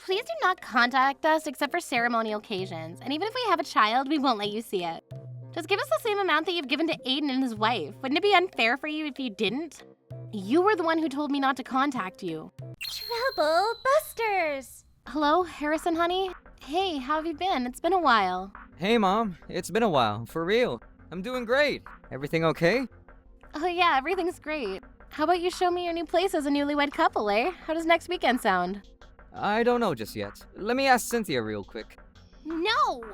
please do not contact us except for ceremonial occasions, and even if we have a child, we won't let you see it. Just give us the same amount that you've given to Aiden and his wife. Wouldn't it be unfair for you if you didn't? You were the one who told me not to contact you. Trouble busters! Hello, Harrison, honey? Hey, how have you been? It's been a while. Hey, Mom. It's been a while. For real. I'm doing great. Everything okay? Oh yeah, everything's great. How about you show me your new place as a newlywed couple, eh? How does next weekend sound? I don't know just yet. Let me ask Cynthia real quick. No!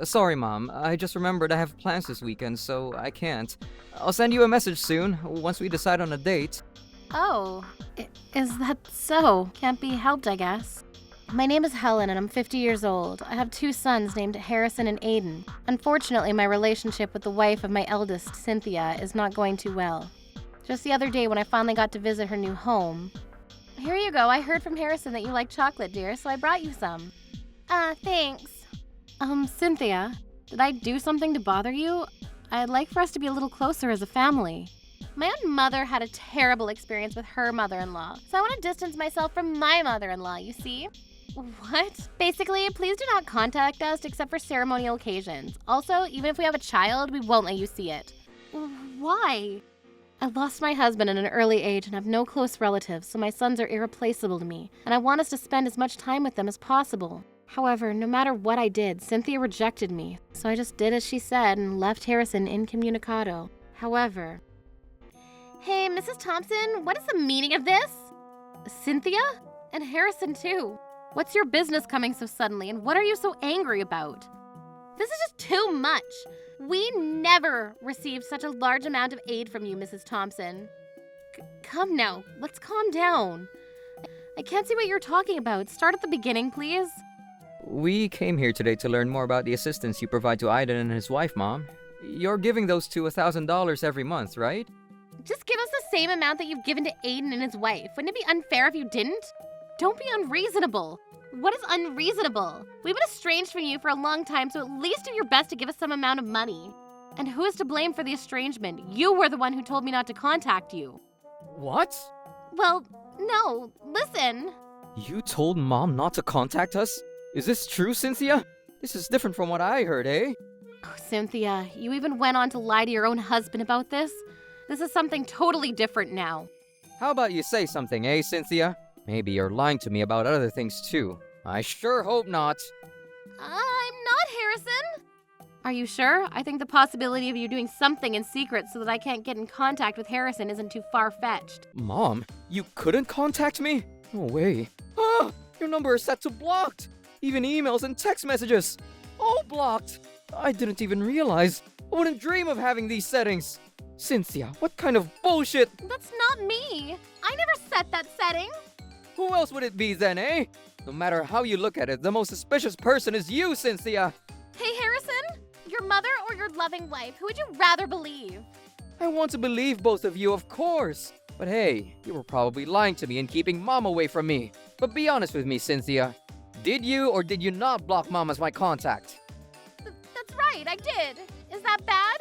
Sorry, Mom. I just remembered I have plans this weekend, so I can't. I'll send you a message soon, once we decide on a date. Oh, is that so? Can't be helped, I guess. My name is Helen and I'm 50 years old. I have 2 sons named Harrison and Aiden. Unfortunately, my relationship with the wife of my eldest, Cynthia, is not going too well. Just the other day when I finally got to visit her new home. Here you go. I heard from Harrison that you like chocolate, dear, so I brought you some. Thanks. Cynthia, did I do something to bother you? I'd like for us to be a little closer as a family. My own mother had a terrible experience with her mother-in-law, so I want to distance myself from my mother-in-law, you see? What? Basically, please do not contact us except for ceremonial occasions. Also, even if we have a child, we won't let you see it. Why? I lost my husband at an early age and have no close relatives, so my sons are irreplaceable to me, and I want us to spend as much time with them as possible. However, no matter what I did, Cynthia rejected me, so I just did as she said and left Harrison incommunicado. However... Hey, Mrs. Thompson, what is the meaning of this? Cynthia? And Harrison, too. What's your business coming so suddenly, and what are you so angry about? This is just too much. We never received such a large amount of aid from you, Mrs. Thompson. Come now, let's calm down. I can't see what you're talking about. Start at the beginning, please. We came here today to learn more about the assistance you provide to Aiden and his wife, Mom. You're giving those two $1,000 every month, right? Just give us the same amount that you've given to Aiden and his wife. Wouldn't it be unfair if you didn't? Don't be unreasonable. What is unreasonable? We've been estranged from you for a long time, so at least do your best to give us some amount of money. And who is to blame for the estrangement? You were the one who told me not to contact you. What? Well, no. Listen. You told Mom not to contact us? Is this true, Cynthia? This is different from what I heard, eh? Oh, Cynthia, you even went on to lie to your own husband about this? This is something totally different now. How about you say something, eh, Cynthia? Maybe you're lying to me about other things, too. I sure hope not. I'm not, Harrison. Are you sure? I think the possibility of you doing something in secret so that I can't get in contact with Harrison isn't too far-fetched. Mom, you couldn't contact me? No way. Ah! Your number is set to blocked! Even emails and text messages! All blocked! I didn't even realize. I wouldn't dream of having these settings. Cynthia, what kind of bullshit? That's not me. I never set that setting. Who else would it be then, eh? No matter how you look at it, the most suspicious person is you, Cynthia. Hey, Harrison, your mother or your loving wife, who would you rather believe? I want to believe both of you, of course. But hey, you were probably lying to me and keeping Mom away from me. But be honest with me, Cynthia. Did you or did you not block Mom as my contact? That's right, I did. Is that bad?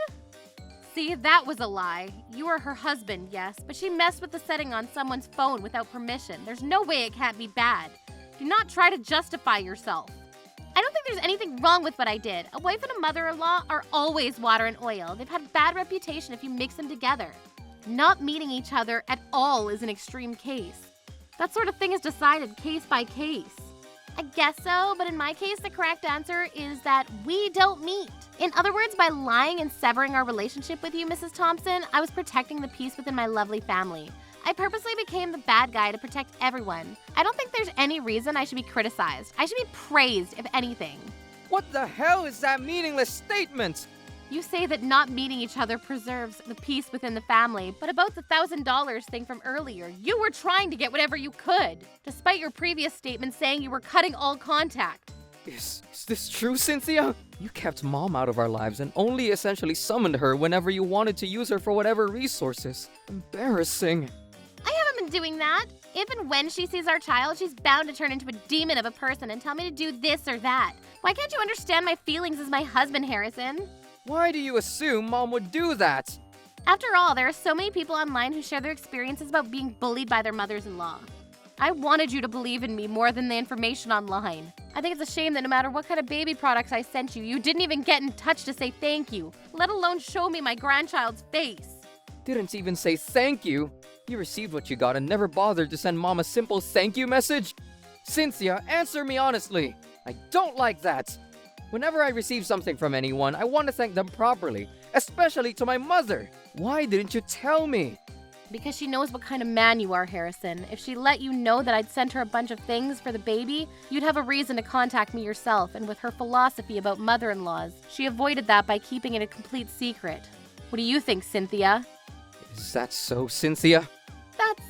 See, that was a lie. You are her husband, yes, but she messed with the setting on someone's phone without permission. There's no way it can't be bad. Do not try to justify yourself. I don't think there's anything wrong with what I did. A wife and a mother-in-law are always water and oil. They've had a bad reputation if you mix them together. Not meeting each other at all is an extreme case. That sort of thing is decided case by case. I guess so, but in my case, the correct answer is that we don't meet. In other words, by lying and severing our relationship with you, Mrs. Thompson, I was protecting the peace within my lovely family. I purposely became the bad guy to protect everyone. I don't think there's any reason I should be criticized. I should be praised, if anything. What the hell is that meaningless statement? You say that not meeting each other preserves the peace within the family, but about the $1,000 thing from earlier, you were trying to get whatever you could, despite your previous statement saying you were cutting all contact. Is this true, Cynthia? You kept Mom out of our lives and only essentially summoned her whenever you wanted to use her for whatever resources. Embarrassing. I haven't been doing that. If and when she sees our child, she's bound to turn into a demon of a person and tell me to do this or that. Why can't you understand my feelings as my husband, Harrison? Why do you assume Mom would do that? After all, there are so many people online who share their experiences about being bullied by their mothers-in-law. I wanted you to believe in me more than the information online. I think it's a shame that no matter what kind of baby products I sent you, you didn't even get in touch to say thank you, let alone show me my grandchild's face. Didn't even say thank you. You received what you got and never bothered to send Mom a simple thank you message? Cynthia, answer me honestly. I don't like that. Whenever I receive something from anyone, I want to thank them properly, especially to my mother. Why didn't you tell me? Because she knows what kind of man you are, Harrison. If she let you know that I'd sent her a bunch of things for the baby, you'd have a reason to contact me yourself, and with her philosophy about mother-in-laws, she avoided that by keeping it a complete secret. What do you think, Cynthia? Is that so, Cynthia? That's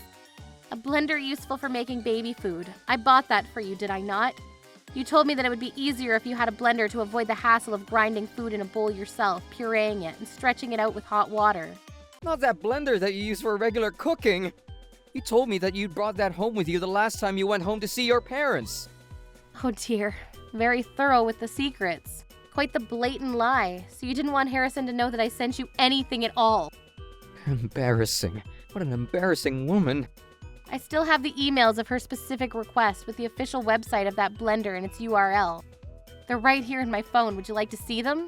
a blender useful for making baby food. I bought that for you, did I not? You told me that it would be easier if you had a blender to avoid the hassle of grinding food in a bowl yourself, pureeing it, and stretching it out with hot water. Not that blender that you use for regular cooking. You told me that you'd brought that home with you the last time you went home to see your parents. Oh dear, very thorough with the secrets. Quite the blatant lie, so you didn't want Harrison to know that I sent you anything at all. Embarrassing. What an embarrassing woman. I still have the emails of her specific request with the official website of that blender and its URL. They're right here in my phone. Would you like to see them?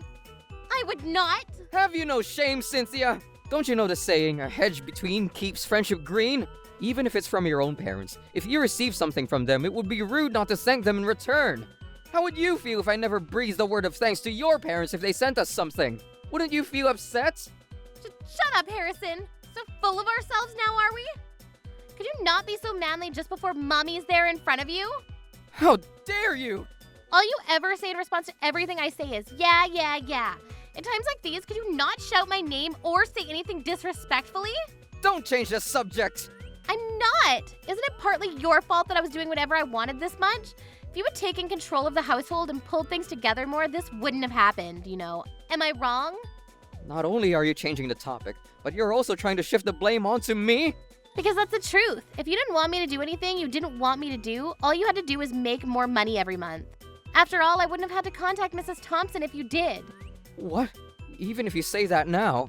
I would not! Have you no shame, Cynthia? Don't you know the saying, a hedge between keeps friendship green? Even if it's from your own parents, if you receive something from them, it would be rude not to thank them in return. How would you feel if I never breathed a word of thanks to your parents if they sent us something? Wouldn't you feel upset? Shut up, Harrison! So full of ourselves now, are we? Could you not be so manly just before Mommy's there in front of you? How dare you! All you ever say in response to everything I say is, yeah, yeah, yeah. In times like these, could you not shout my name or say anything disrespectfully? Don't change the subject! I'm not! Isn't it partly your fault that I was doing whatever I wanted this much? If you had taken control of the household and pulled things together more, this wouldn't have happened, you know. Am I wrong? Not only are you changing the topic, but you're also trying to shift the blame onto me? Because that's the truth. If you didn't want me to do anything you didn't want me to do, all you had to do was make more money every month. After all, I wouldn't have had to contact Mrs. Thompson if you did. What? Even if you say that now?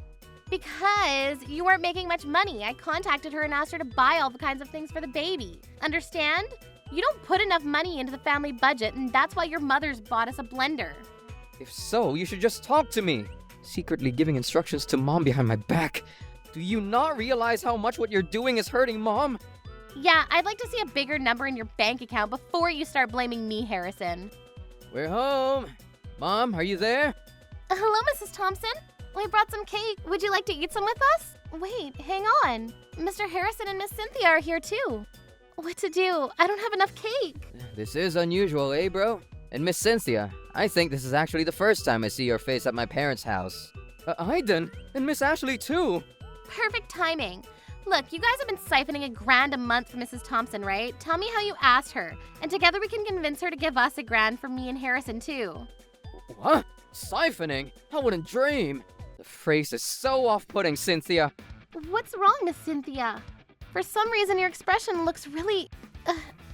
Because you weren't making much money. I contacted her and asked her to buy all the kinds of things for the baby. Understand? You don't put enough money into the family budget, and that's why your mother's bought us a blender. If so, you should just talk to me. Secretly giving instructions to Mom behind my back. Do you not realize how much what you're doing is hurting Mom? Yeah, I'd like to see a bigger number in your bank account before you start blaming me, Harrison. We're home. Mom, are you there? Hello, Mrs. Thompson. Well, I brought some cake. Would you like to eat some with us? Wait, hang on. Mr. Harrison and Miss Cynthia are here too. What to do? I don't have enough cake. This is unusual, eh, bro? And Miss Cynthia, I think this is actually the first time I see your face at my parents' house. Aiden, and Miss Ashley too. Perfect timing. Look, you guys have been siphoning $1,000 a month from Mrs. Thompson, right? Tell me how you asked her, and together we can convince her to give us $1,000 for me and Harrison too. What? Siphoning? I wouldn't dream. The phrase is so off-putting, Cynthia. What's wrong, Miss Cynthia? For some reason, your expression looks really,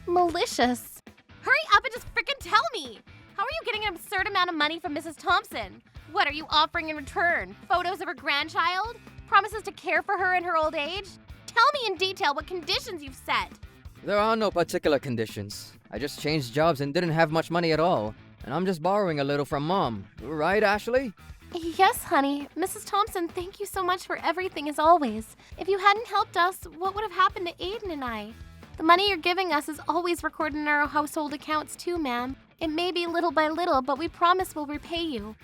malicious. Hurry up and just frickin' tell me! How are you getting an absurd amount of money from Mrs. Thompson? What are you offering in return? Photos of her grandchild? Promises to care for her in her old age? Tell me in detail what conditions you've set. There are no particular conditions. I just changed jobs and didn't have much money at all. And I'm just borrowing a little from Mom. Right, Ashley? Yes, honey. Mrs. Thompson, thank you so much for everything as always. If you hadn't helped us, what would have happened to Aiden and I? The money you're giving us is always recorded in our household accounts too, ma'am. It may be little by little, but we promise we'll repay you.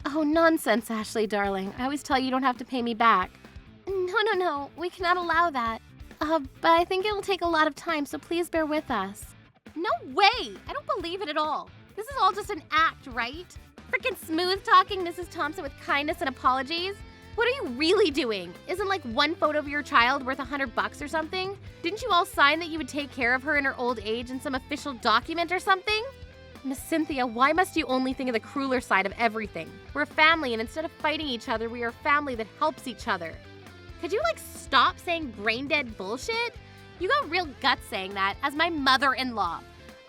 Oh, nonsense, Ashley, darling. I always tell you don't have to pay me back. No. We cannot allow that. But I think it'll take a lot of time, so please bear with us. No way! I don't believe it at all. This is all just an act, right? Frickin' smooth-talking Mrs. Thompson with kindness and apologies? What are you really doing? Isn't like one photo of your child worth $100 or something? Didn't you all sign that you would take care of her in her old age in some official document or something? Miss Cynthia, why must you only think of the crueler side of everything? We're a family, and instead of fighting each other, we are a family that helps each other. Could you, stop saying brain-dead bullshit? You got real guts saying that, as my mother-in-law.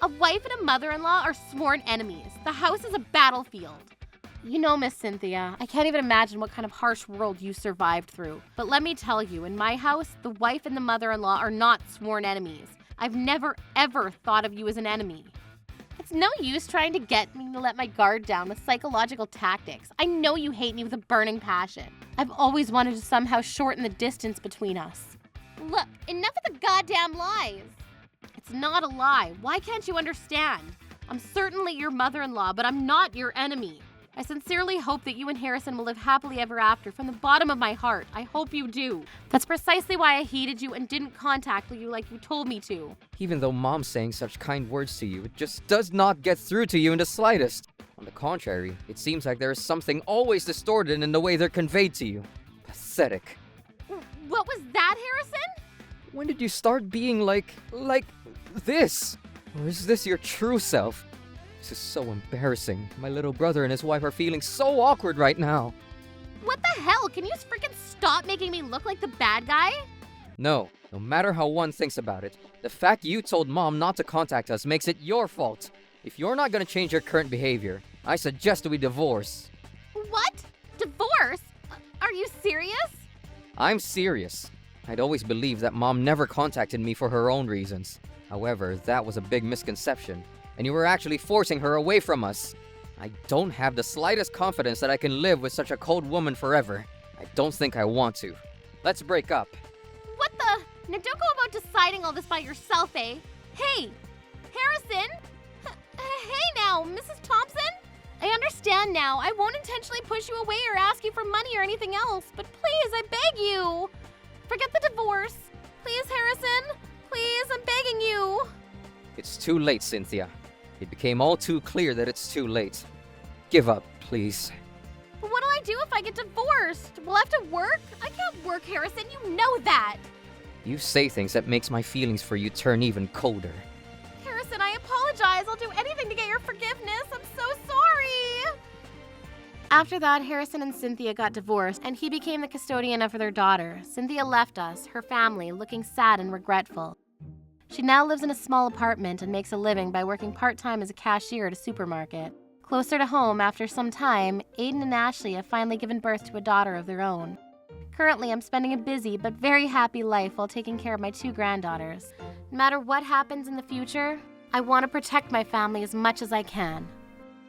A wife and a mother-in-law are sworn enemies. The house is a battlefield. You know, Miss Cynthia, I can't even imagine what kind of harsh world you survived through. But let me tell you, in my house, the wife and the mother-in-law are not sworn enemies. I've never, ever thought of you as an enemy. It's no use trying to get me to let my guard down with psychological tactics. I know you hate me with a burning passion. I've always wanted to somehow shorten the distance between us. Look, enough of the goddamn lies. It's not a lie. Why can't you understand? I'm certainly your mother-in-law, but I'm not your enemy. I sincerely hope that you and Harrison will live happily ever after. From the bottom of my heart, I hope you do. That's precisely why I hated you and didn't contact you like you told me to. Even though Mom's saying such kind words to you, it just does not get through to you in the slightest. On the contrary, it seems like there is something always distorted in the way they're conveyed to you. Pathetic. What was that, Harrison? When did you start being like this? Or is this your true self? This is so embarrassing. My little brother and his wife are feeling so awkward right now. What the hell? Can you freaking stop making me look like the bad guy? No matter how one thinks about it, the fact you told Mom not to contact us makes it your fault. If you're not gonna change your current behavior, I suggest we divorce. What? Divorce? Are you serious? I'm serious. I'd always believed that Mom never contacted me for her own reasons. However, that was a big misconception, and you were actually forcing her away from us. I don't have the slightest confidence that I can live with such a cold woman forever. I don't think I want to. Let's break up. What the? Now don't go about deciding all this by yourself, eh? Hey, Harrison? Hey now, Mrs. Thompson? I understand now. I won't intentionally push you away or ask you for money or anything else, but please, I beg you. Forget the divorce. Please, Harrison. Please, I'm begging you. It's too late, Cynthia. It became all too clear that it's too late. Give up, please. But what'll I do if I get divorced? Will I have to work? I can't work, Harrison. You know that. You say things that makes my feelings for you turn even colder. Harrison, I apologize. I'll do anything to get your forgiveness. I'm so sorry. After that, Harrison and Cynthia got divorced, and he became the custodian of their daughter. Cynthia left us, her family, looking sad and regretful. She now lives in a small apartment and makes a living by working part-time as a cashier at a supermarket. Closer to home, after some time, Aiden and Ashley have finally given birth to a daughter of their own. Currently, I'm spending a busy but very happy life while taking care of my 2 granddaughters. No matter what happens in the future, I want to protect my family as much as I can.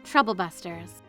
Troublebusters.